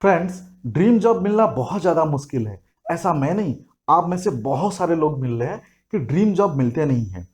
Friends, dream job मिलना बहुत ज़्यादा मुश्किल है। ऐसा मैं नहीं, आप में से बहुत सारे लोग मिल रहे हैं कि ड्रीम जॉब मिलते नहीं हैं।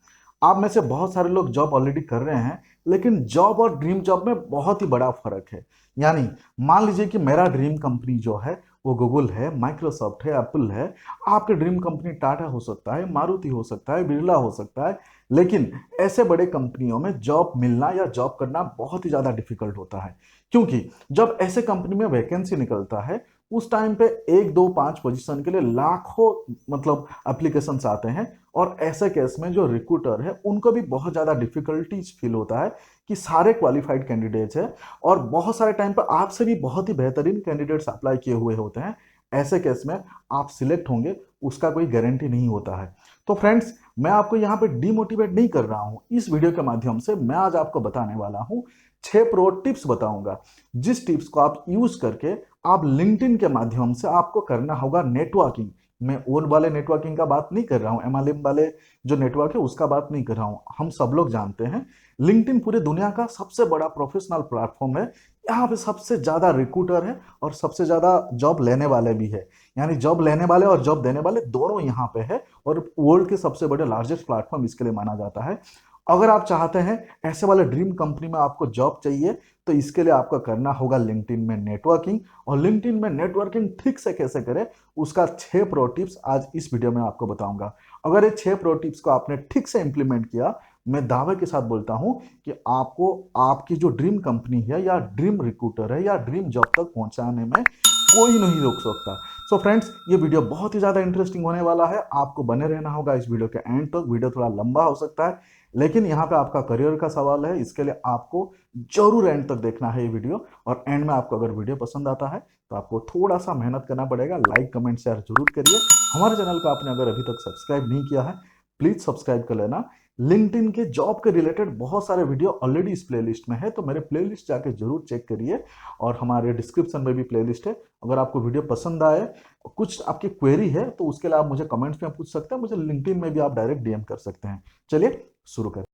आप में से बहुत सारे लोग जॉब ऑलरेडी कर रहे हैं, लेकिन जॉब और ड्रीम जॉब में बहुत ही बड़ा फर्क है। यानी मान लीजिए कि मेरा ड्रीम कंपनी जो है वो गूगल है, माइक्रोसॉफ्ट है, एप्पल है। आपके ड्रीम कंपनी टाटा हो सकता है, मारुति हो सकता है, बिरला हो सकता है। लेकिन ऐसे बड़े कंपनियों में जॉब मिलना या जॉब करना बहुत ही ज़्यादा डिफिकल्ट होता है, क्योंकि जब ऐसे कंपनी में वैकेंसी निकलता है उस टाइम पे एक दो पांच पोजीशन के लिए लाखों मतलब एप्लीकेशंस आते हैं। और ऐसे केस में जो रिक्रूटर है उनको भी बहुत ज़्यादा डिफिकल्टीज फील होता है कि सारे क्वालिफाइड कैंडिडेट्स हैं और बहुत सारे टाइम पर आपसे भी बहुत ही बेहतरीन कैंडिडेट्स अप्लाई किए हुए होते हैं। ऐसे केस में आप सिलेक्ट होंगे उसका कोई गारंटी नहीं होता है। तो फ्रेंड्स, मैं आपको यहाँ पे डीमोटिवेट नहीं कर रहा हूँ। इस वीडियो के माध्यम से मैं आज आपको बताने वाला हूँ 6 प्रो टिप्स बताऊंगा, जिस टिप्स को आप यूज करके आप लिंक्डइन के माध्यम से आपको करना होगा नेटवर्किंग। मैं ओल्ड वाले नेटवर्किंग का बात नहीं कर रहा हूँ, एमएलएम वाले जो नेटवर्क है उसका बात नहीं कर रहा हूँ। हम सब लोग जानते हैं लिंक्डइन पूरे दुनिया का सबसे बड़ा प्रोफेशनल प्लेटफॉर्म है। यहाँ पे सबसे ज्यादा रिक्रूटर है और सबसे ज्यादा जॉब लेने वाले भी है। यानी जॉब लेने वाले और जॉब देने वाले दोनों यहाँ पे है और वर्ल्ड के सबसे बड़े लार्जेस्ट प्लेटफॉर्म इसके लिए माना जाता है। अगर आप चाहते हैं ऐसे वाले ड्रीम कंपनी में आपको जॉब चाहिए, तो इसके लिए आपको करना होगा लिंक्डइन में नेटवर्किंग। और लिंक्डइन में नेटवर्किंग ठीक से कैसे करें उसका 6 प्रो टिप्स आज इस वीडियो में आपको बताऊंगा। अगर ये 6 प्रो टिप्स को आपने ठीक से इंप्लीमेंट किया, मैं दावे के साथ बोलता हूं कि आपको आपकी जो ड्रीम कंपनी है या ड्रीम रिक्रूटर है या ड्रीम जॉब तक पहुंचाने में कोई नहीं रोक सकता। सो फ्रेंड्स, ये वीडियो बहुत ही ज्यादा इंटरेस्टिंग होने वाला है। आपको बने रहना होगा इस वीडियो के एंड तक। वीडियो थोड़ा लंबा हो सकता है, लेकिन यहाँ पे आपका करियर का सवाल है, इसके लिए आपको जरूर एंड तक देखना है ये वीडियो। और एंड में आपको अगर वीडियो पसंद आता है तो आपको थोड़ा सा मेहनत करना पड़ेगा। लाइक कमेंट शेयर जरूर करिए। हमारे चैनल को आपने अगर अभी तक सब्सक्राइब नहीं किया है, प्लीज सब्सक्राइब कर लेना। लिंक्डइन के जॉब के रिलेटेड बहुत सारे वीडियो ऑलरेडी इस प्लेलिस्ट में है, तो मेरे प्लेलिस्ट जाके जरूर चेक करिए। और हमारे डिस्क्रिप्शन में भी प्लेलिस्ट है। अगर आपको वीडियो पसंद आए, कुछ आपकी क्वेरी है, तो उसके लिए आप मुझे कमेंट्स में पूछ सकते हैं। मुझे लिंक्डइन में भी आप डायरेक्ट डीएम कर सकते हैं। चलिए शुरू करें।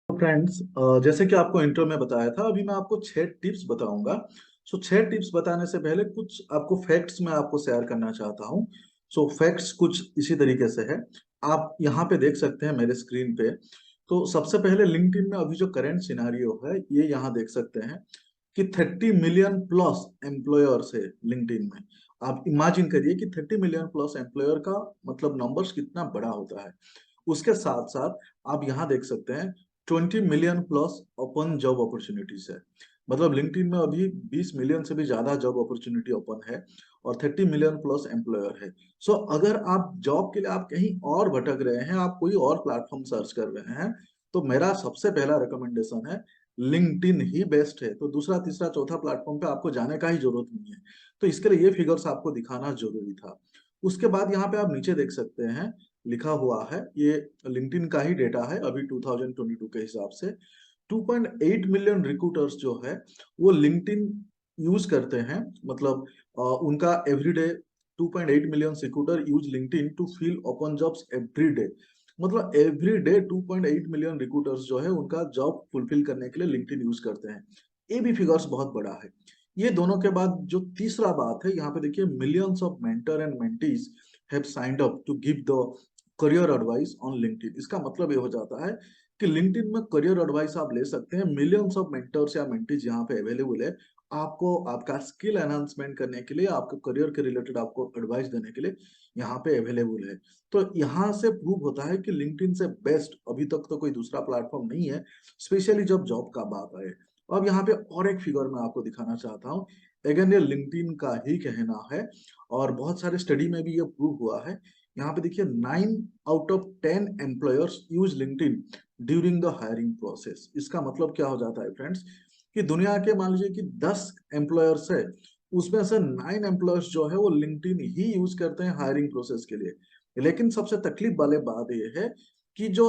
तो फ्रेंड्स, जैसे कि आपको इंट्रो में बताया था, अभी मैं आपको 6 टिप्स बताऊंगा। सो 6 टिप्स बताने से पहले कुछ आपको फैक्ट्स मैं आपको शेयर करना चाहता हूँ। सो फैक्ट्स कुछ इसी तरीके से है। आप यहाँ पे देख सकते हैं मेरे स्क्रीन पे। तो सबसे पहले लिंक्डइन में अभी जो करंट सिनारियो है ये यहाँ देख सकते हैं कि 30 मिलियन प्लस एम्प्लॉयर्स है लिंक्डइन में। आप इमेजिन करिए कि 30 मिलियन प्लस एम्प्लॉयर का मतलब नंबर्स कितना बड़ा होता है। उसके साथ साथ आप यहाँ देख सकते हैं 20 million plus open job opportunities है। मतलब लिंक्डइन में अभी 20 मिलियन से भी ज्यादा जॉब अपॉर्चुनिटी ओपन है और 30 मिलियन प्लस एम्प्लॉयर है। सो अगर आप जॉब के लिए आप कहीं और भटक रहे हैं, आप कोई और प्लेटफॉर्म सर्च कर रहे हैं, तो मेरा सबसे पहला रिकमेंडेशन है लिंक्डइन ही बेस्ट है। तो दूसरा तीसरा चौथा प्लेटफॉर्म पे आपको जाने का ही जरूरत नहीं है। तो इसके लिए ये फिगर्स आपको दिखाना जरूरी था। उसके बाद यहाँ पे आप नीचे देख सकते हैं लिखा हुआ है, ये लिंक्डइन का ही डेटा है अभी 2022 के हिसाब से। 2.8 मिलियन रिक्रूटर्स जो है वो लिंक्डइन यूज करते हैं। मतलब उनका everyday 2.8 million recruiter use LinkedIn to fill open jobs every day. मतलब एवरी डे 2.8 मिलियन रिक्रूटर्स जो है उनका जॉब फुलफिल करने के लिए लिंक्डइन यूज करते हैं। ये भी फिगर्स बहुत बड़ा है। ये दोनों के बाद जो तीसरा बात है, यहाँ पे देखिए millions of mentor and mentees have signed up to give the career advice on LinkedIn. इसका मतलब ये हो जाता है कि लिंक्डइन में करियर एडवाइस आप ले सकते हैं। मिलियंस ऑफ मेंटर्स या मेंटीज यहाँ पे अवेलेबल है आपको आपका स्किल एनहांसमेंट करने के लिए, आपके करियर के रिलेटेड आपको एडवाइस देने के लिए यहाँ पे अवेलेबल है। तो यहाँ से प्रूव होता है कि लिंक्डइन से बेस्ट अभी तक तो कोई दूसरा प्लेटफॉर्म नहीं है, स्पेशली जब जॉब का बात आए। अब यहाँ पे और एक फिगर मैं आपको दिखाना चाहता हूँ। अगेन ये लिंक्डइन का ही कहना है और बहुत सारे स्टडी में भी ये प्रूव हुआ है। यहाँ पे देखिए 9 out of 10 employers use LinkedIn during the hiring process. इसका मतलब क्या हो जाता है फ्रेंड्स, कि दुनिया के मान लीजिए कि 10 एम्प्लॉयर्स है, उसमें से 9 एम्प्लॉयर्स जो है वो लिंक्डइन ही यूज करते हैं हायरिंग प्रोसेस के लिए। लेकिन सबसे तकलीफ वाले बात यह है कि जो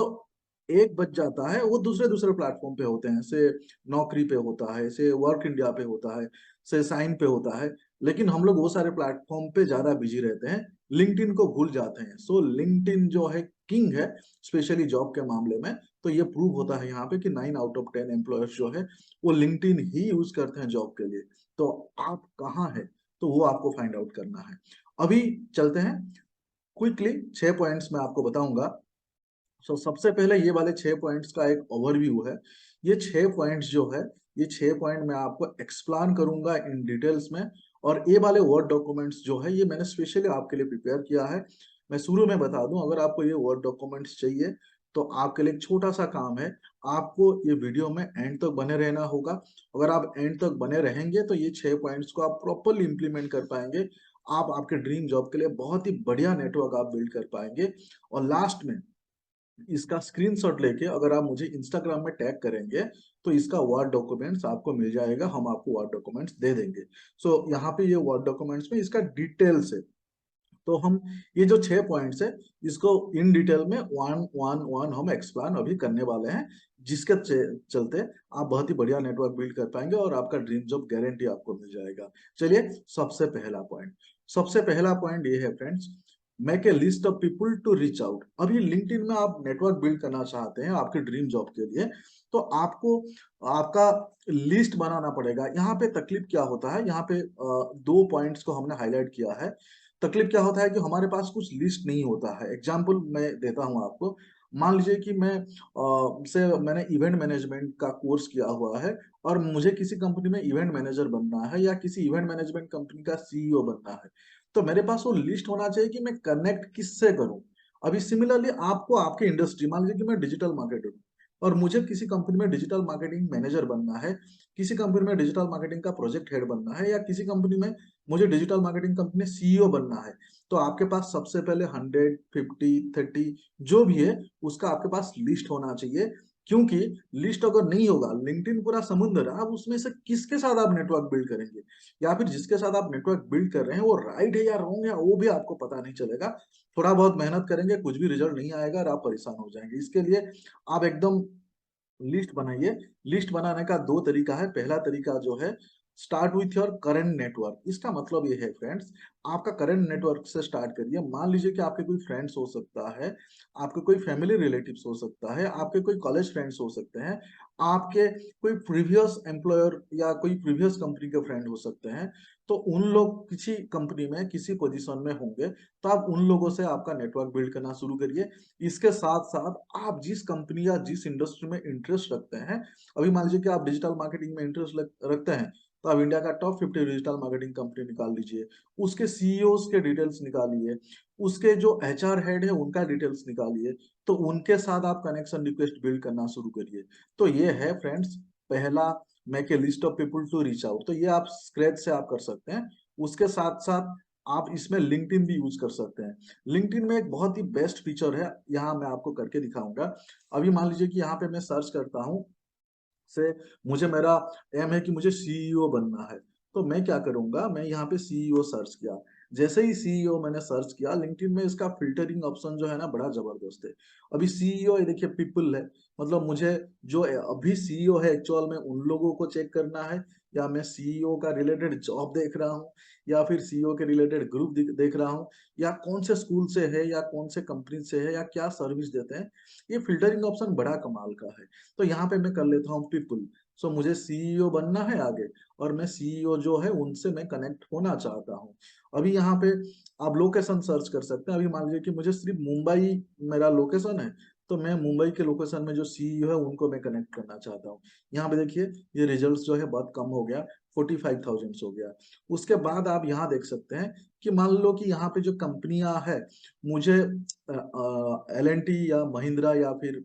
एक बच जाता है वो दूसरे दूसरे प्लेटफॉर्म पे होते हैं। से नौकरी पे होता है, से वर्क इंडिया पे होता है, से साइन पे होता है। लेकिन हम लोग वो सारे प्लेटफॉर्म पे ज्यादा बिजी रहते हैं, लिंक्डइन को भूल जाते हैं। सो लिंक्डइन जो है किंग है स्पेशली जॉब के मामले में। तो ये प्रूव होता है यहाँ पे कि 9 आउट ऑफ 10 एम्प्लॉयर्स जो है वो लिंक्डइन ही यूज करते हैं जॉब के लिए। तो आप कहाँ है, तो वो आपको फाइंड आउट करना है। अभी चलते हैं क्विकली 6 पॉइंट्स मैं आपको बताऊंगा। सबसे पहले ये वाले 6 पॉइंट्स का एक ओवरव्यू है। ये 6 पॉइंट्स जो है, ये 6 पॉइंट मैं आपको एक्सप्लेन करूंगा इन डिटेल्स में। और ये वाले वर्ड डॉक्यूमेंट्स जो है ये मैंने स्पेशली आपके लिए प्रिपेयर किया है। मैं शुरू में बता दूं, अगर आपको ये वर्ड डॉक्यूमेंट्स चाहिए तो आपके लिए एक छोटा सा काम है। आपको ये वीडियो में एंड तक बने रहना होगा। अगर आप एंड तक बने रहेंगे तो ये 6 पॉइंट्स को आप प्रॉपरली इंप्लीमेंट कर पाएंगे। आप आपके ड्रीम जॉब के लिए बहुत ही बढ़िया नेटवर्क आप बिल्ड कर पाएंगे। और लास्ट में इसका स्क्रीनशॉट लेके अगर आप मुझे इंस्टाग्राम में टैग करेंगे तो इसका वर्ड डॉक्यूमेंट्स आपको मिल जाएगा, हम आपको वर्ड डॉक्यूमेंट्स दे देंगे। यहाँ पे ये वर्ड डॉक्यूमेंट्स में इसका डिटेल्स है। तो हम ये जो 6 पॉइंट्स है इसको इन डिटेल में वन वन वन हम एक्सप्लेन अभी करने वाले हैं, जिसके चलते आप बहुत ही बढ़िया नेटवर्क बिल्ड कर पाएंगे और आपका ड्रीम जॉब गारंटी आपको मिल जाएगा। चलिए, सबसे पहला पॉइंट ये है friends, make a list of people to reach out. अभी लिंक्डइन में आप नेटवर्क बिल्ड करना चाहते हैं आपके ड्रीम जॉब के लिए, तो आपको आपका लिस्ट बनाना पड़ेगा। यहाँ पे तकलीफ क्या होता है, यहाँ पे 2 पॉइंट्स को हमने हाईलाइट किया है। तकलीफ क्या होता है कि हमारे पास कुछ लिस्ट नहीं होता है। एग्जाम्पल मैं देता हूँ आपको। मान लीजिए कि मैंने इवेंट मैनेजमेंट का कोर्स किया हुआ है और मुझे किसी कंपनी में इवेंट मैनेजर बनना है या किसी इवेंट मैनेजमेंट कंपनी का सीईओ बनना है। तो मेरे पास वो लिस्ट होना चाहिए कि मैं कनेक्ट किससे करूं। अभी सिमिलरली आपको आपके इंडस्ट्री, मान लीजिए कि मैं डिजिटल मार्केटर हूं और मुझे किसी कंपनी में डिजिटल मार्केटिंग मैनेजर बनना है, किसी कंपनी में डिजिटल मार्केटिंग का प्रोजेक्ट हेड बनना है, या किसी कंपनी में मुझे डिजिटल मार्केटिंग कंपनी सीईओ बनना है। तो आपके पास सबसे पहले 100, 50, 30 जो भी है उसका आपके पास लिस्ट होना चाहिए। क्योंकि लिस्ट अगर नहीं होगा, लिंक्डइन पूरा समुद्र है, आप उसमें से किसके साथ आप नेटवर्क बिल्ड करेंगे, या फिर जिसके साथ आप नेटवर्क बिल्ड कर रहे हैं वो राइट है या रॉन्ग है वो भी आपको पता नहीं चलेगा। थोड़ा बहुत मेहनत करेंगे, कुछ भी रिजल्ट नहीं आएगा और आप परेशान हो जाएंगे। इसके लिए आप एकदम लिस्ट बनाइए। लिस्ट बनाने का 2 तरीका है। पहला तरीका जो है, start with your current network. इसका मतलब ये है फ्रेंड्स, आपका करंट नेटवर्क से स्टार्ट करिए। मान लीजिए कि आपके कोई फ्रेंड्स हो सकता है, आपके कोई फैमिली रिलेटिव्स हो सकता है, आपके कोई कॉलेज फ्रेंड्स हो सकते हैं, आपके कोई प्रीवियस एम्प्लॉयर या कोई प्रीवियस कंपनी के फ्रेंड हो सकते हैं। तो उन लोग किसी कंपनी में किसी पोजीशन में होंगे, तो आप उन लोगों से आपका नेटवर्क बिल्ड करना शुरू करिए। इसके साथ साथ आप जिस कंपनी या जिस इंडस्ट्री में इंटरेस्ट रखते हैं, अभी मान लीजिए कि आप डिजिटल मार्केटिंग में इंटरेस्ट रखते हैं, तो आप इंडिया का टॉप 50 डिजिटल मार्केटिंग कंपनी निकाल लीजिए, उसके सीईओ के डिटेल्स निकालिए, उसके जो एचआर हेड है उनका डिटेल्स निकालिए। तो उनके साथ आप कनेक्शन रिक्वेस्ट बिल्ड करना शुरू करिए। तो ये है फ्रेंड्स पहला, make a list of people to reach out. तो ये आप स्क्रैच से आप कर सकते हैं। उसके साथ साथ आप इसमें लिंक्डइन भी यूज कर सकते हैं। लिंक्डइन में एक बहुत ही बेस्ट फीचर है, यहाँ मैं आपको करके दिखाऊंगा। अभी मान लीजिए कि यहाँ पे मैं सर्च करता हूँ से, मुझे मेरा एम है कि मुझे सीईओ बनना है। तो मैं क्या करूंगा, मैं यहाँ पे सीईओ सर्च किया। जैसे ही सीईओ मैंने सर्च किया, लिंक्डइन में इसका फिल्टरिंग ऑप्शन जो है ना बड़ा जबरदस्त है। अभी सीईओ ये देखिए पीपल है, मतलब मुझे जो अभी सीईओ है एक्चुअल में उन लोगों को चेक करना है, या मैं सीईओ का रिलेटेड जॉब देख रहा हूँ, या फिर सीईओ के रिलेटेड ग्रुप देख रहा हूँ, या कौन से स्कूल से है या कौन से कंपनी से है या क्या सर्विस देते हैं। ये फिल्टरिंग ऑप्शन बड़ा कमाल का है। तो यहाँ पे मैं कर लेता हूँ पीपल। मुझे सीईओ बनना है आगे, और मैं सीईओ जो है उनसे मैं कनेक्ट होना चाहता हूँ। अभी यहाँ पे आप लोकेशन सर्च कर सकते हैं। अभी मान लीजिए कि मुझे सिर्फ मुंबई मेरा लोकेशन है, तो मैं मुंबई के लोकेशन में जो सीईओ है उनको मैं कनेक्ट करना चाहता हूँ। यहाँ पे देखिए ये रिजल्ट जो है बहुत कम हो गया, 45,000 हो गया। उसके बाद आप यहाँ देख सकते हैं कि मान लो कि यहाँ पे जो कंपनियां है, मुझे L&T या महिंद्रा या फिर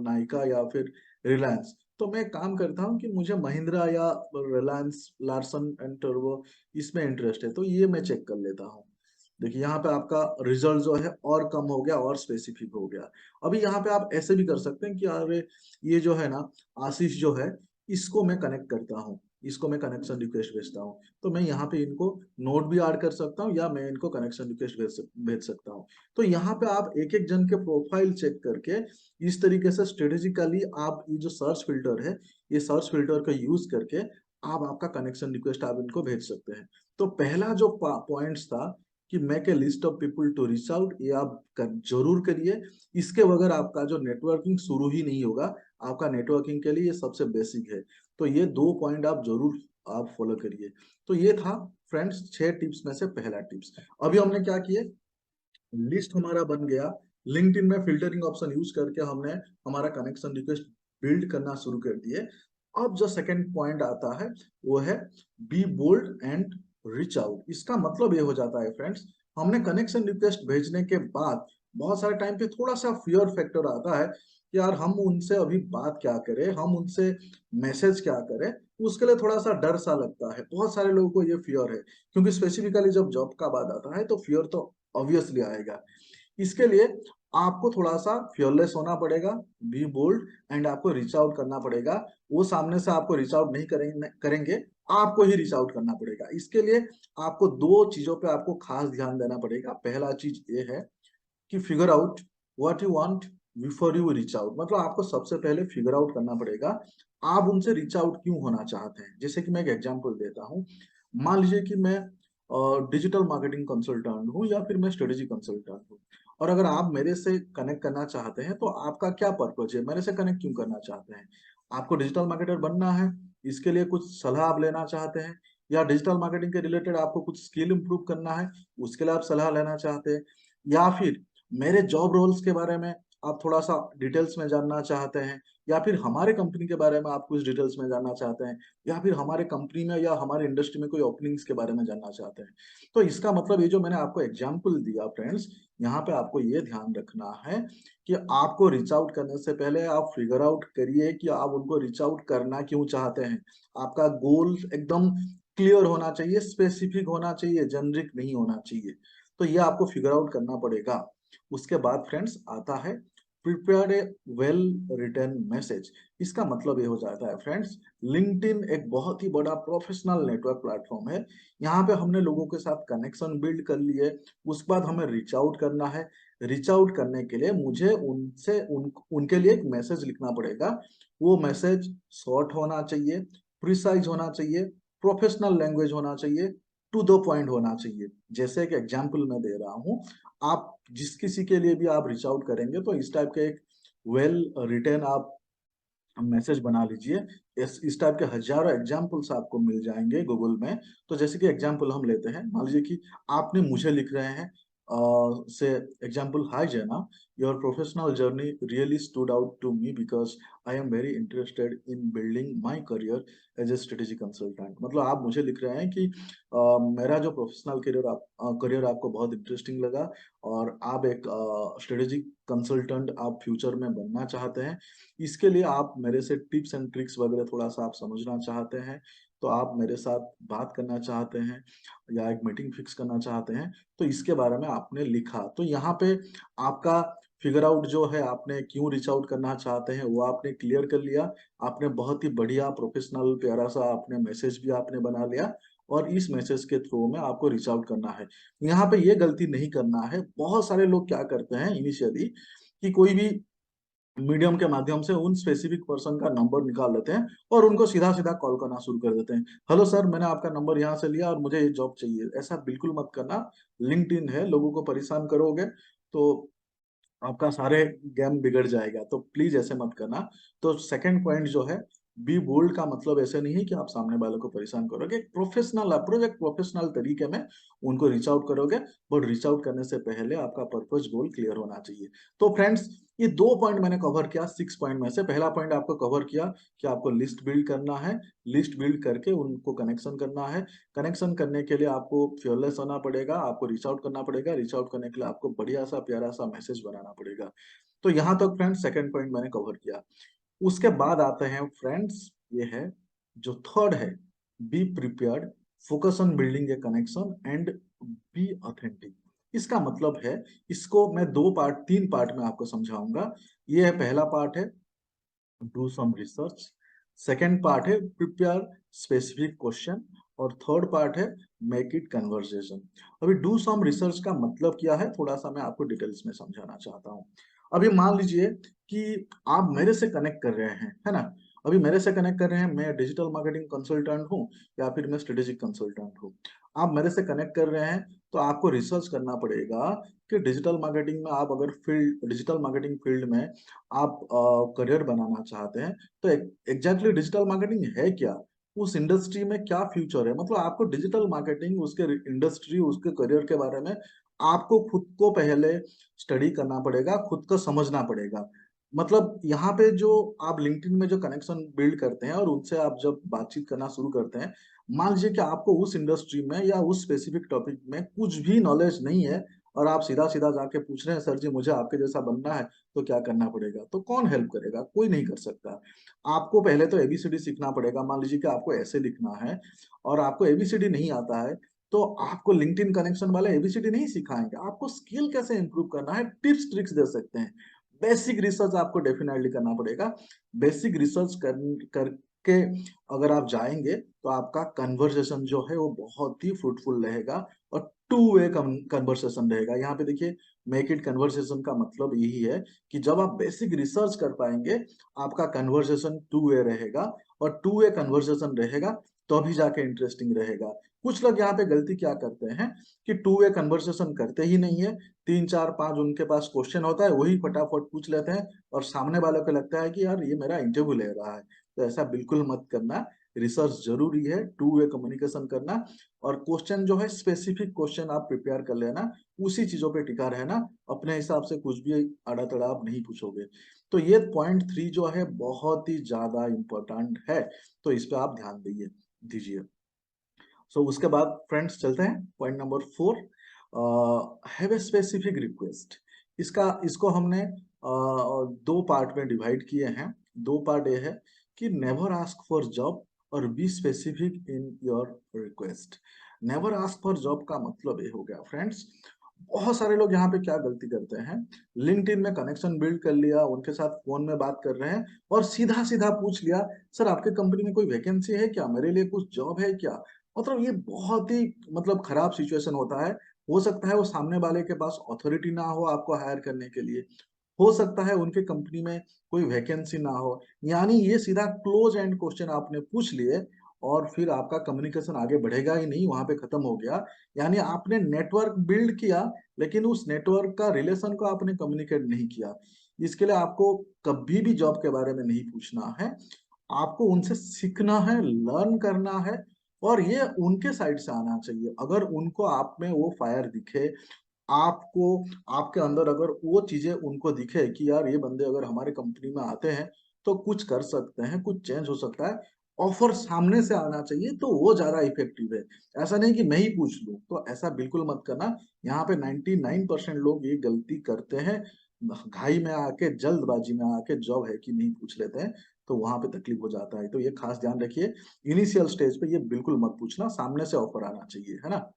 नाइका या फिर रिलायंस, तो मैं काम करता हूँ कि मुझे महिंद्रा या रिलायंस लार्सन एंड टर्बो इसमें इंटरेस्ट है, तो ये मैं चेक कर लेता हूँ। देखिए यहाँ पे आपका रिजल्ट जो है और कम हो गया और स्पेसिफिक हो गया। अभी यहाँ पे आप ऐसे भी कर सकते हैं कि अरे ये जो है ना आशीष जो है, इसको मैं कनेक्ट करता हूँ, इसको मैं कनेक्शन रिक्वेस्ट भेजता हूँ। तो मैं यहाँ पे इनको नोट भी ऐड कर सकता हूँ या मैं इनको कनेक्शन रिक्वेस्ट भेज सकता हूँ। तो यहाँ पे आप एक एक जन के प्रोफाइल चेक करके इस तरीके से स्ट्रेटेजिकली आप ये जो सर्च फिल्टर है, ये सर्च फिल्टर का यूज करके आप आपका कनेक्शन रिक्वेस्ट आप इनको भेज सकते हैं। तो पहला जो पॉइंट्स था कि make a list of people to reach out, ये आप जरूर करिए। इसके बगैर आपका जो नेटवर्किंग शुरू ही नहीं होगा। आपका नेटवर्किंग के लिए ये सबसे बेसिक है। तो ये 2 पॉइंट आप जरूर आप फॉलो करिए। तो ये था फ्रेंड्स 6 टिप्स में से पहला टिप्स। अभी हमने क्या किए, लिस्ट हमारा बन गया। लिंक्डइन में फिल्टरिंग ऑप्शन यूज करके हमने हमारा कनेक्शन रिक्वेस्ट बिल्ड करना शुरू कर दिए। अब जो सेकंड पॉइंट आता है वो है be bold and reach out. इसका मतलब ये हो जाता है फ्रेंड्स, हमने कनेक्शन रिक्वेस्ट भेजने के बाद बहुत सारे टाइम पे थोड़ा सा फियर फैक्टर आता है कि यार हम उनसे अभी बात क्या करें, हम उनसे मैसेज क्या करें। उसके लिए थोड़ा सा डर सा लगता है, बहुत सारे लोगों को ये फियर है। क्योंकि स्पेसिफिकली जब जॉब का बात आता है तो फियर तो ऑब्वियसली आएगा। इसके लिए आपको थोड़ा सा फियरलेस होना पड़ेगा, बी बोल्ड, एंड आपको रीच आउट करना पड़ेगा। वो सामने से आपको रीच आउट नहीं करेंगे, आपको ही रीच आउट करना पड़ेगा। इसके लिए आपको 2 चीजों पे आपको खास ध्यान देना पड़ेगा। पहला चीज ये है कि figure out what you want before you reach out. मतलब आपको सबसे पहले फिगर आउट करना पड़ेगा आप उनसे रीच आउट क्यों होना चाहते हैं। जैसे कि मैं एक एग्जांपल देता हूँ। मान लीजिए कि मैं डिजिटल मार्केटिंग कंसल्टेंट हूँ या फिर मैं स्ट्रेटेजी कंसल्टेंट हूँ, और अगर आप मेरे से कनेक्ट करना चाहते हैं तो आपका क्या पर्पज है, मेरे से कनेक्ट क्यों करना चाहते हैं। आपको डिजिटल मार्केटर बनना है, इसके लिए कुछ सलाह आप लेना चाहते हैं, या डिजिटल मार्केटिंग के रिलेटेड आपको कुछ स्किल इंप्रूव करना है, उसके लिए आप सलाह लेना चाहते हैं, या फिर मेरे जॉब रोल्स के बारे में आप थोड़ा सा डिटेल्स में जानना चाहते हैं, या फिर हमारे कंपनी के बारे में आप कुछ डिटेल्स में जानना चाहते हैं, या फिर हमारे कंपनी में या हमारे इंडस्ट्री में कोई ओपनिंग्स के बारे में जानना चाहते हैं। तो इसका मतलब ये जो मैंने आपको एग्जाम्पल दिया फ्रेंड्स, यहाँ पे आपको ये ध्यान रखना है कि आपको रीच आउट करने से पहले आप फिगर आउट करिए कि आप उनको रीच आउट करना क्यों चाहते हैं। आपका गोल एकदम क्लियर होना चाहिए, स्पेसिफिक होना चाहिए, जेनरिक नहीं होना चाहिए। तो ये आपको फिगर आउट करना पड़ेगा। उसके बाद फ्रेंड्स आता है prepare a well written message. इसका मतलब ये हो जाता है फ्रेंड्स, लिंक्डइन एक बहुत ही बड़ा प्रोफेशनल नेटवर्क प्लेटफॉर्म है। यहाँ पे हमने लोगों के साथ कनेक्शन बिल्ड कर लिए, उसके बाद हमें रीच आउट करना है। रीच आउट करने के लिए मुझे उनके लिए एक मैसेज लिखना पड़ेगा। वो मैसेज शॉर्ट होना चाहिए, प्रिसाइज होना चाहिए, प्रोफेशनल लैंग्वेज होना चाहिए, टू द पॉइंट होना चाहिए। जैसे एक एग्जाम्पल मैं दे रहा हूँ, आप जिस किसी के लिए भी आप रीच आउट करेंगे तो इस टाइप के एक वेल रिटेन आप मैसेज बना लीजिए। इस टाइप के हजारों एग्जाम्पल्स आपको मिल जाएंगे गूगल में। तो जैसे कि एग्जाम्पल हम लेते हैं, मान लीजिए कि आपने मुझे लिख रहे हैं से example, hi Jaina, your professional journey really stood out to me because I am very interested in building my career as a strategy consultant. मतलब आप मुझे लिख रहे हैं कि मेरा जो प्रोफेशनल करियर आपको बहुत इंटरेस्टिंग लगा, और आप एक स्ट्रेटेजी कंसल्टेंट आप फ्यूचर में बनना चाहते हैं। इसके लिए आप मेरे से टिप्स एंड ट्रिक्स वगैरह थोड़ा सा आप समझना चाहते हैं, तो आप मेरे साथ बात करना चाहते हैं या एक मीटिंग फिक्स करना चाहते हैं। तो इसके बारे में आपने लिखा, तो यहाँ पे आपका फिगर आउट जो है, आपने क्यों रीच आउट करना चाहते हैं वो आपने क्लियर कर लिया। आपने बहुत ही बढ़िया प्रोफेशनल प्यारा सा आपने मैसेज भी आपने बना लिया, और इस मैसेज के थ्रू में आपको रीच आउट करना है। यहाँ पे ये गलती नहीं करना है। बहुत सारे लोग क्या करते हैं इनिशियली, कि कोई भी मीडियम के माध्यम से उन स्पेसिफिक पर्सन का नंबर निकाल लेते हैं और उनको सीधा सीधा कॉल करना शुरू कर देते हैं। हेलो सर, मैंने आपका नंबर यहाँ से लिया और मुझे ये जॉब चाहिए। ऐसा बिल्कुल मत करना। लिंक्डइन है, लोगों को परेशान करोगे तो आपका सारे गेम बिगड़ जाएगा। तो प्लीज ऐसे मत करना। तो सेकंड पॉइंट जो है, बी बोल्ड का मतलब ऐसे नहीं है कि आप सामने वालों को परेशान करोगे। प्रोफेशनल अप्रोच, एक प्रोफेशनल तरीके में उनको रीच आउट करोगे। बट रीच आउट करने से पहले आपका पर्पस गोल क्लियर होना चाहिए। तो फ्रेंड्स, ये 2 पॉइंट मैंने कवर किया 6 पॉइंट में से। पहला पॉइंट आपको कवर किया कि आपको लिस्ट बिल्ड करना है, लिस्ट बिल्ड करके उनको कनेक्शन करना है। कनेक्शन करने के लिए आपको फियरलेस होना पड़ेगा, आपको रीच आउट करना पड़ेगा। रीच आउट करने के लिए आपको बढ़िया सा प्यारा सा मैसेज बनाना पड़ेगा। तो यहाँ तक फ्रेंड्स सेकंड पॉइंट मैंने कवर किया। उसके बाद आते हैं फ्रेंड्स, ये है जो थर्ड है, be prepared, focus on building A connection and be authentic. इसका मतलब है, इसको मैं 3 पार्ट में आपको समझाऊंगा। ये है पहला पार्ट है do some research, second part है प्रिपेयर स्पेसिफिक क्वेश्चन, और थर्ड पार्ट है मेक इट कन्वर्सेशन। अभी डू सम रिसर्च का मतलब क्या है, थोड़ा सा मैं आपको डिटेल्स में समझाना चाहता हूँ। अभी मान लीजिए कि आप मेरे से कनेक्ट कर रहे हैं, है ना। अभी मेरे से कनेक्ट कर रहे हैं, मैं डिजिटल मार्केटिंग कंसल्टेंट हूँ या फिर मैं स्ट्रेटेजिक कंसल्टेंट हूँ। आप मेरे से कनेक्ट कर रहे हैं तो आपको रिसर्च करना पड़ेगा कि डिजिटल मार्केटिंग में आप अगर फील्ड डिजिटल मार्केटिंग फील्ड में आप करियर बनाना चाहते हैं तो एग्जैक्टली डिजिटल मार्केटिंग है क्या, उस इंडस्ट्री में क्या फ्यूचर है, मतलब आपको डिजिटल मार्केटिंग उसके इंडस्ट्री उसके करियर के बारे में आपको खुद को पहले स्टडी करना पड़ेगा, खुद को समझना पड़ेगा। मतलब यहाँ पे जो आप लिंक्डइन में जो कनेक्शन बिल्ड करते हैं और उनसे आप जब बातचीत करना शुरू करते हैं, मान लीजिए कि आपको उस इंडस्ट्री में या उस स्पेसिफिक टॉपिक में कुछ भी नॉलेज नहीं है और आप सीधा सीधा जाके पूछ रहे हैं सर जी मुझे आपके जैसा बनना है तो क्या करना पड़ेगा, तो कौन हेल्प करेगा, कोई नहीं कर सकता। आपको पहले तो एबीसीडी सीखना पड़ेगा। मान लीजिए कि आपको ऐसे लिखना है और आपको एबीसीडी नहीं आता है तो आपको लिंक्डइन कनेक्शन वाले एबीसीडी नहीं सिखाएंगे, आपको स्किल कैसे इंप्रूव करना है टिप्स ट्रिक्स दे सकते हैं। बेसिक रिसर्च आपको डेफिनेटली करना पड़ेगा। बेसिक रिसर्च करके अगर आप जाएंगे तो आपका कन्वर्सेशन जो है वो बहुत ही फ्रूटफुल रहेगा और टू वे कन्वर्सेशन रहेगा। यहाँ पे देखिए मेक इट कन्वर्सेशन का मतलब यही है कि जब आप बेसिक रिसर्च कर पाएंगे आपका कन्वर्सेशन टू वे रहेगा और टू वे कन्वर्सेशन रहेगा तो अभी जाके इंटरेस्टिंग रहेगा। कुछ लोग यहाँ पे गलती क्या करते हैं कि टू वे कन्वर्सेशन करते ही नहीं है, तीन चार पांच उनके पास क्वेश्चन होता है वही फटाफट पूछ लेते हैं और सामने वाले को लगता है कि यार ये मेरा इंटरव्यू ले रहा है। तो ऐसा बिल्कुल मत करना। रिसर्च जरूरी है, टू वे कम्युनिकेशन करना और क्वेश्चन जो है स्पेसिफिक क्वेश्चन आप प्रिपेयर कर लेना, उसी चीजों पे टिका रहना, अपने हिसाब से कुछ भी अड़ा तड़ा आप नहीं पूछोगे। तो ये पॉइंट 3 जो है बहुत ही ज्यादा इंपॉर्टेंट है, तो इस पे आप ध्यान दीजिए। उसके बाद फ्रेंड्स चलते हैं point number 4, have a specific request. इसको हमने दो पार्ट में डिवाइड किए हैं। दो पार्ट ये है कि नेवर आस्क फॉर जॉब और be specific in your request. Never ask for job का मतलब ये हो गया फ्रेंड्स, बहुत सारे लोग यहाँ पे क्या गलती करते हैं, लिंक्डइन में कनेक्शन बिल्ड कर लिया, उनके साथ फोन में बात कर रहे हैं और सीधा सीधा पूछ लिया सर आपके कंपनी में कोई वैकेंसी है क्या, मेरे लिए कुछ जॉब है क्या। मतलब ये बहुत ही मतलब खराब सिचुएशन होता है। हो सकता है वो सामने वाले के पास अथॉरिटी ना हो आपको हायर करने के लिए, हो सकता है उनके कंपनी में कोई वैकेंसी ना हो, यानी ये सीधा क्लोज एंड क्वेश्चन आपने पूछ लिए और फिर आपका कम्युनिकेशन आगे बढ़ेगा ही नहीं, वहां पे खत्म हो गया। यानी आपने नेटवर्क बिल्ड किया लेकिन उस नेटवर्क का रिलेशन को आपने कम्युनिकेट नहीं किया। इसके लिए आपको कभी भी जॉब के बारे में नहीं पूछना है, आपको उनसे सीखना है, लर्न करना है और ये उनके साइड से आना चाहिए। अगर उनको आप में वो फायर दिखे, आपको आपके अंदर अगर वो चीजें उनको दिखे कि यार ये बंदे अगर हमारे कंपनी में आते हैं तो कुछ कर सकते हैं, कुछ चेंज हो सकता है, ऑफर सामने से आना चाहिए तो वो ज्यादा इफेक्टिव है। ऐसा नहीं कि मैं ही पूछ लूं, तो ऐसा बिल्कुल मत करना। यहाँ पे 99% लोग ये गलती करते हैं, घाई में आके जल्दबाजी में आके जॉब है कि नहीं पूछ लेते हैं, तो वहां पे तकलीफ हो जाता है। तो ये खास ध्यान रखिए, इनिशियल स्टेज पे ये बिल्कुल मत पूछना, सामने से ऑफर आना चाहिए, है ना।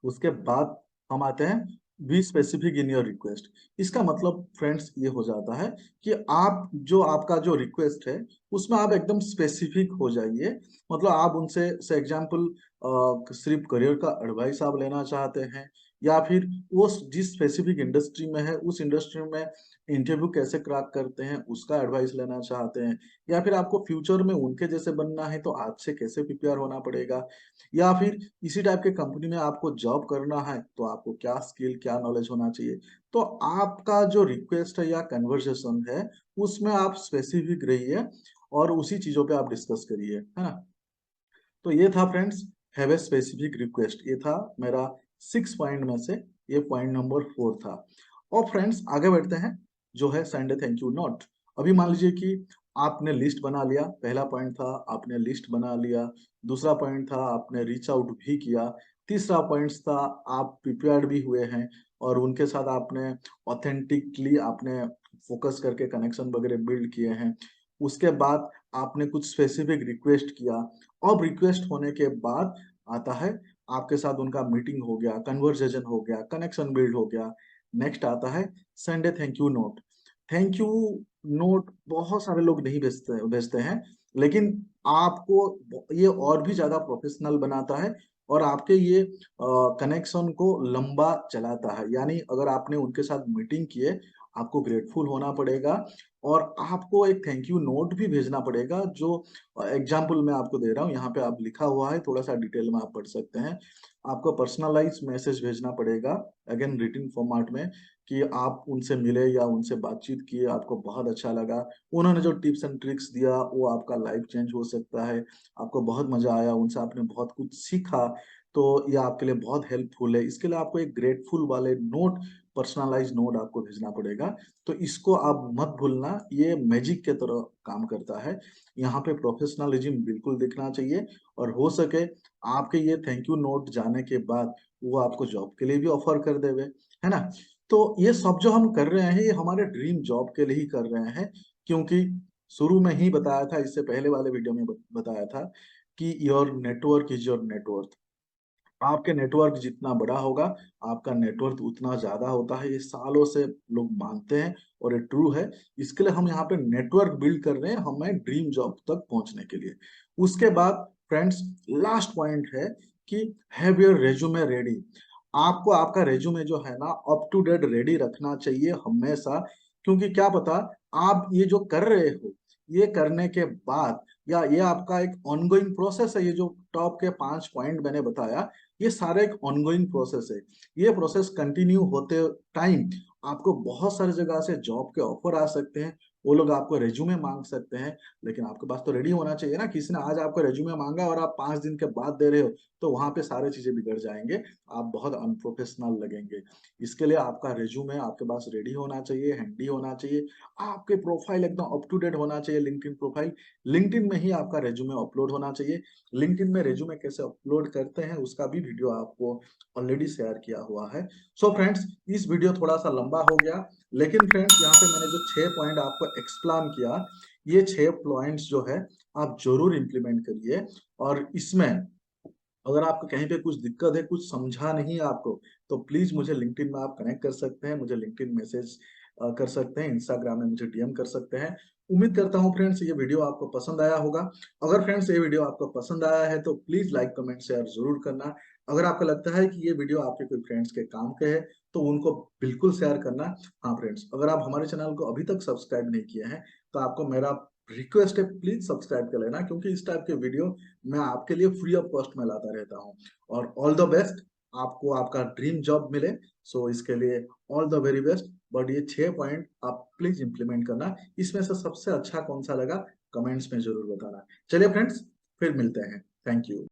उसके बाद हम आते हैं be specific in your request. इसका मतलब फ्रेंड्स ये हो जाता है कि आप जो आपका जो रिक्वेस्ट है उसमें आप एकदम स्पेसिफिक हो जाइए। मतलब आप उनसे से एग्जांपल सिर्फ करियर का एडवाइस आप लेना चाहते हैं या फिर वो जिस स्पेसिफिक इंडस्ट्री में है उस इंडस्ट्री में इंटरव्यू कैसे क्रैक करते हैं उसका एडवाइस लेना चाहते हैं, या फिर आपको फ्यूचर में उनके जैसे बनना है तो आज से कैसे प्रिपेयर होना पड़ेगा, या फिर इसी टाइप के कंपनी में आपको जॉब करना है तो आपको क्या स्किल क्या नॉलेज होना चाहिए। तो आपका जो रिक्वेस्ट है या कन्वर्सेशन है उसमें आप स्पेसिफिक रहिए और उसी चीजों पे आप डिस्कस करिए, है ना। तो ये था friends have a specific request, ये था मेरा 6 पॉइंट में से ये पॉइंट नंबर 4 था। और फ्रेंड्स आगे बढ़ते हैं जो है संडे थैंक यू नोट। अभी मान लीजिए कि आपने लिस्ट बना लिया, पहला पॉइंट था आपने लिस्ट बना लिया, दूसरा पॉइंट था आपने रीच आउट भी किया, तीसरा पॉइंट था आप प्रिपेयर्ड भी हुए हैं और उनके साथ आपने ऑथेंटिकली आपने फोकस करके कनेक्शन वगैरह बिल्ड किए हैं। उसके बाद आपने कुछ स्पेसिफिक रिक्वेस्ट किया। अब रिक्वेस्ट होने के बाद आता है आपके साथ उनका मीटिंग हो गया, कन्वर्सेशन हो गया, कनेक्शन बिल्ड हो गया। नेक्स्ट आता है Sunday thank you note. Thank you note बहुत सारे लोग नहीं भेजते हैं, लेकिन आपको ये और भी ज्यादा प्रोफेशनल बनाता है और आपके ये कनेक्शन को लंबा चलाता है। यानी अगर आपने उनके साथ मीटिंग किए आपको ग्रेटफुल होना पड़ेगा और आपको एक थैंक यू नोट भी भेजना पड़ेगा। जो एग्जाम्पल मैं आपको दे रहा हूँ, यहाँ पे आप लिखा हुआ है, थोड़ा सा डिटेल में आप पढ़ सकते हैं। आपको पर्सनलाइज मैसेज भेजना पड़ेगा, अगेन रिटिन फॉर्मेट में, कि आप उनसे मिले या उनसे बातचीत किए, आपको बहुत अच्छा लगा, उन्होंने जो टिप्स एंड ट्रिक्स दिया वो आपका लाइफ चेंज हो सकता है, आपको बहुत मजा आया, उनसे आपने बहुत कुछ सीखा, तो ये आपके लिए बहुत हेल्पफुल है। इसके लिए आपको एक ग्रेटफुल वाले नोट, पर्सनलाइज नोट आपको भेजना पड़ेगा। तो इसको आप मत भूलना, ये मैजिक के तरह काम करता है। यहाँ पे प्रोफेशनलिज्म बिल्कुल दिखना चाहिए, और हो सके आपके ये थैंक यू नोट जाने के बाद वो आपको जॉब के लिए भी ऑफर कर देवे, है ना। तो ये सब जो हम कर रहे हैं, ये हमारे ड्रीम जॉब के लिए ही कर रहे हैं, क्योंकि शुरू में ही बताया था, इससे पहले वाले वीडियो में बताया था कि your network is your net worth. आपके नेटवर्क जितना बड़ा होगा, आपका नेटवर्क उतना ज्यादा होता है। ये सालों से लोग मानते हैं और ये ट्रू है। इसके लिए हम यहाँ पे नेटवर्क बिल्ड कर रहे हैं, हमें ड्रीम जॉब तक पहुंचने के लिए। उसके बाद फ्रेंड्स, लास्ट पॉइंट है कि हैव योर रेज्यूमे रेडी। आपको आपका रेज्यूमे जो है ना, अप टू डेट रेडी रखना चाहिए हमेशा, क्योंकि क्या पता आप ये जो कर रहे हो, ये करने के बाद, या ये आपका एक ऑनगोइंग प्रोसेस है, ये जो टॉप के 5 पॉइंट मैंने बताया, ये सारा एक ऑनगोइंग प्रोसेस है। ये प्रोसेस कंटिन्यू होते टाइम आपको बहुत सारी जगह से जॉब के ऑफर आ सकते हैं, वो लोग आपको रेज्यूमे मांग सकते हैं, लेकिन आपके पास तो रेडी होना चाहिए ना। किसी ने आज आपको रेज्यूमे मांगा और आप 5 दिन के बाद दे रहे हो, तो वहां पे सारी चीजें बिगड़ जाएंगे, आप बहुत अनप्रोफेशनल लगेंगे। इसके लिए आपका रेज्यूमे आपके पास रेडी होना चाहिए, हैंडी होना चाहिए। आपके प्रोफाइल एकदम अप टू डेट होना चाहिए, लिंक्डइन प्रोफाइल, लिंक्डइन में ही आपका रेज्यूमे अपलोड होना चाहिए। लिंक्डइन में रेज्यूमे कैसे अपलोड करते हैं उसका भी वीडियो आपको ऑलरेडी शेयर किया हुआ है। सो फ्रेंड्स, इस वीडियो थोड़ा सा लंबा हो गया, लेकिन फ्रेंड्स यहाँ पे मैंने जो 6 पॉइंट आपको एक्सप्लेन किया, ये 6 पॉइंट्स जो है आप जरूर इंप्लीमेंट करिए। और इसमें अगर आपको कहीं पे कुछ दिक्कत है, कुछ समझा नहीं है आपको, तो प्लीज मुझे लिंक्डइन में आप कनेक्ट कर सकते हैं, मुझे लिंक्डइन मैसेज कर सकते हैं, इंस्टाग्राम में मुझे डीएम कर सकते हैं। उम्मीद करता हूँ फ्रेंड्स ये वीडियो आपको पसंद आया होगा। अगर फ्रेंड्स ये वीडियो आपको पसंद आया है तो प्लीज लाइक कमेंट शेयर जरूर करना। अगर आपको लगता है कि ये वीडियो आपके कोई फ्रेंड्स के काम के है, तो उनको बिल्कुल शेयर करना। हाँ फ्रेंड्स, अगर आप हमारे चैनल को अभी तक सब्सक्राइब नहीं किए हैं, तो आपको मेरा रिक्वेस्ट है, प्लीज सब्सक्राइब कर लेना, क्योंकि इस टाइप के वीडियो मैं आपके लिए फ्री ऑफ कॉस्ट में लाता रहता हूँ। और ऑल द बेस्ट, आपको आपका ड्रीम जॉब मिले। सो इसके लिए all the very best. But ये 6 पॉइंट आप प्लीज इंप्लीमेंट करना। इसमें से सबसे अच्छा कौन सा लगा, कमेंट्स में जरूर बताना। चलिए फ्रेंड्स, फिर मिलते हैं। Thank you.